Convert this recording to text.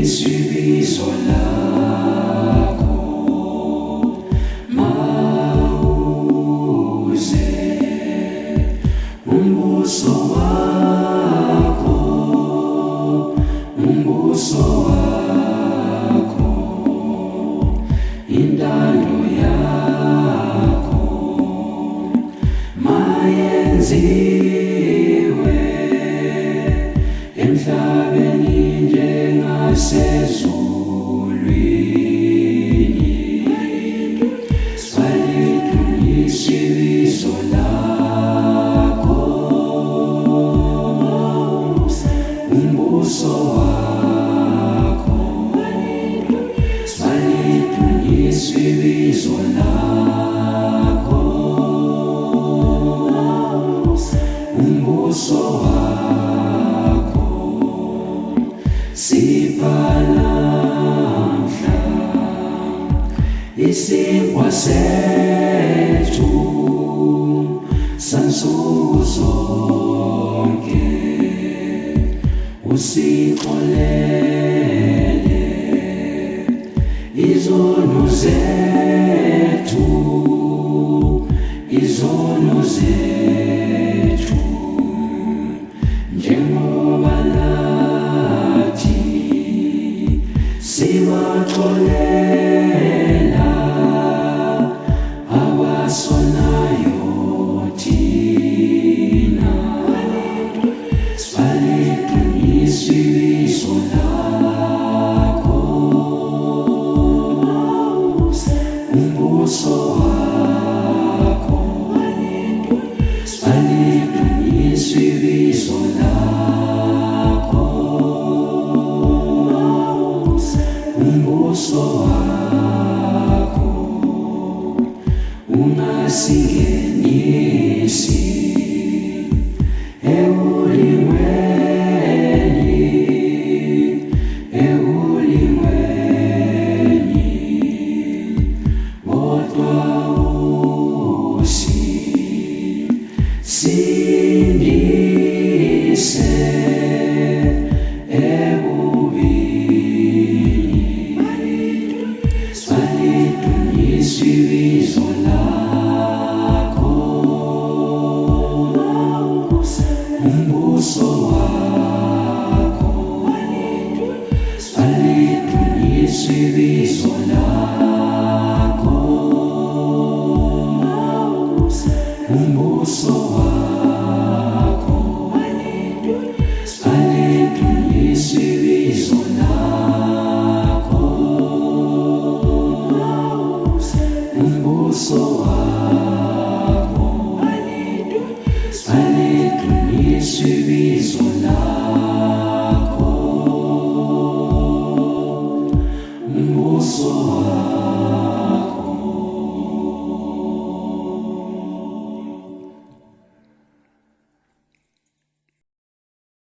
Balidumisa ibizo lakho, mawuze umbuso wakho, umbuso wakho, intando yakho mayenziwe emhlabeni njengasezulwini. Balidumisa ibizo lakho, umbuso wakho, balidumisa ibizo lakho, umbuso wakho. Sipalamhla isinkwa sethu sansuku zonke, usikolele izono zethu, izono zethu, njengoba nathi sibaxolela abasonayo thina. Balidumisa ibizo lakho, umbuso wakho, balidumisa ibizo lakho, umbuso wakho. Ungasingenisi ekulimweni, ekulimweni, kodwa usisindise ebubini. Balidumisa ibizo lakho, umbuso wakho, balidumisa ibizo lakho, umbuso wakho, balidumisa ibizo lakho, umbuso wakho, balidumisa ibizo lakho, umbuso wakho.